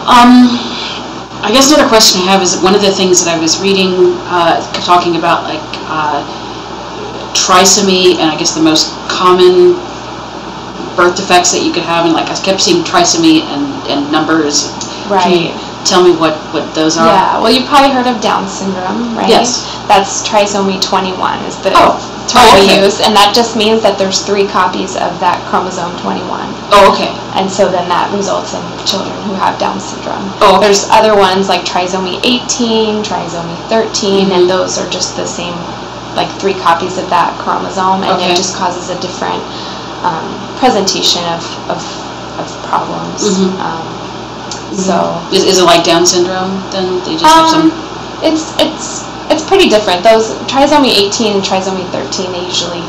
I guess another question I have is one of the things that I was reading, talking about like trisomy, and I guess the most common birth defects that you could have, and like I kept seeing trisomy and numbers. Right. Can you tell me what those are? Yeah. Well, you've probably heard of Down syndrome, right? Yes. That's trisomy 21 is the term we use, and that just means that there's 3 copies of that chromosome 21. Oh, okay. And so then that results in children who have Down syndrome. Oh, okay. There's other ones like trisomy 18, trisomy 13, and those are just the same, like 3 copies of that chromosome, and it just causes a different presentation of problems. So is it like Down syndrome then? They just have some. It's pretty different. Those trisomy 18 and trisomy 13, they usually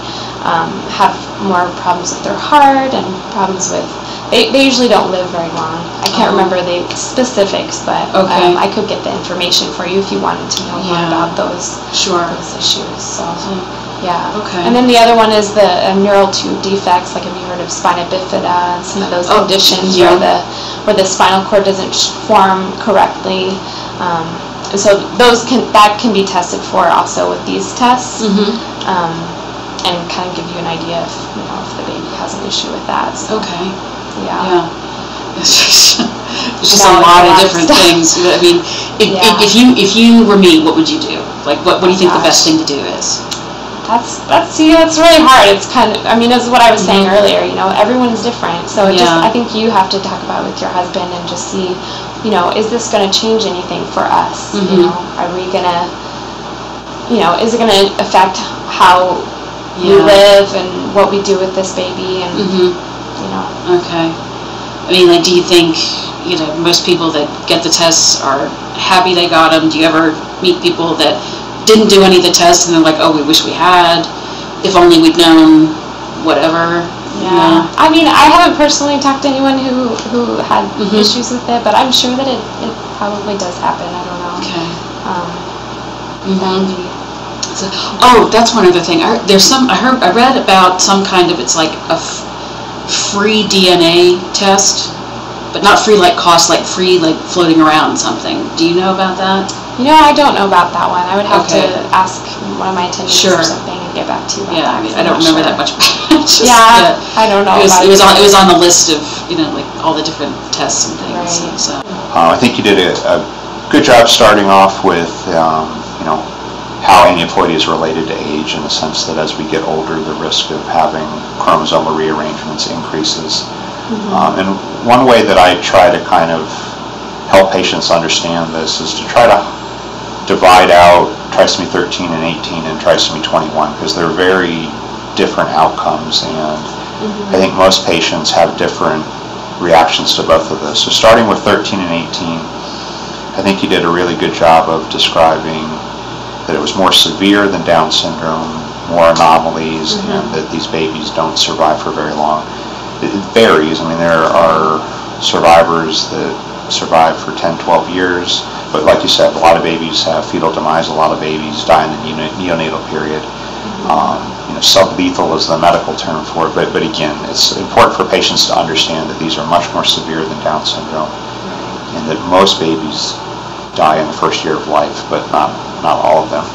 have more problems with their heart and problems with. They usually don't live very long. I can't remember the specifics, but I could get the information for you if you wanted to know more about those issues. So yeah. Okay. And then the other one is the neural tube defects. Like, have you heard of spina bifida and some of those conditions where the spinal cord doesn't form correctly? And so that can be tested for also with these tests, and kind of give you an idea if the baby has an issue with that. So, okay. Yeah. It's just a lot of different things. I mean, if you were me, what would you do? Like, what do you think the best thing to do is? That's really hard. It's kind of, I mean, as what I was saying earlier, everyone's different. So I think you have to talk about it with your husband and just see, is this going to change anything for us? Are we going to, is it going to affect how we live and what we do with this baby? And, Okay. I mean, like, do you think, most people that get the tests are happy they got them? Do you ever meet people that didn't do any of the tests and they're like, oh, we wish we had, if only we'd known, whatever? Yeah. I mean, I haven't personally talked to anyone who had issues with it, but I'm sure that it probably does happen. I don't know. Okay. That's one other thing. I read about some kind of, it's like a free DNA test, but not free like cost, like free like floating around something. Do you know about that? I don't know about that one. I would have to ask one of my attendants or something and get back to you about that. I mean, I don't remember that much. I don't know. It was on the list of like all the different tests and things. Right. So. I think you did a good job starting off with how aneuploidy is related to age, in the sense that as we get older, the risk of having chromosomal rearrangements increases. And one way that I try to kind of help patients understand this is to try to divide out trisomy 13 and 18 and trisomy 21, because they're very different outcomes, and I think most patients have different reactions to both of those. So starting with 13 and 18, I think you did a really good job of describing that it was more severe than Down syndrome, more anomalies, and that these babies don't survive for very long. It varies. I mean, there are survivors that survive for 10, 12 years, but like you said, a lot of babies have fetal demise, a lot of babies die in the neonatal period. Sublethal is the medical term for it, but again, it's important for patients to understand that these are much more severe than Down syndrome, and that most babies die in the first year of life, but not all of them.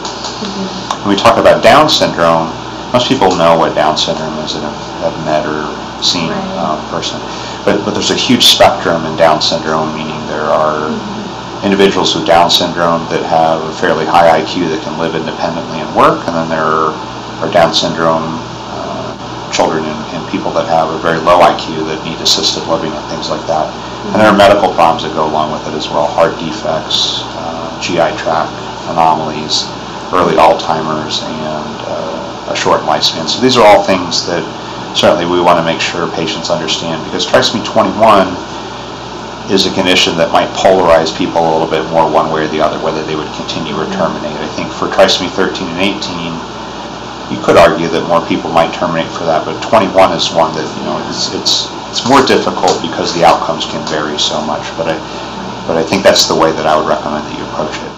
When we talk about Down syndrome, most people know what Down syndrome is and have met or seen a person. But there's a huge spectrum in Down syndrome, meaning there are individuals with Down syndrome that have a fairly high IQ that can live independently and work, and then there are Down syndrome children and people that have a very low IQ that need assisted living and things like that. And there are medical problems that go along with it as well: heart defects, GI tract anomalies, early Alzheimer's, and a short lifespan. So these are all things that certainly we want to make sure patients understand, because trisomy 21 is a condition that might polarize people a little bit more one way or the other, whether they would continue or terminate. I think for trisomy 13 and 18, you could argue that more people might terminate for that, but 21 is one that it's more difficult because the outcomes can vary so much. But I think that's the way that I would recommend that you approach it.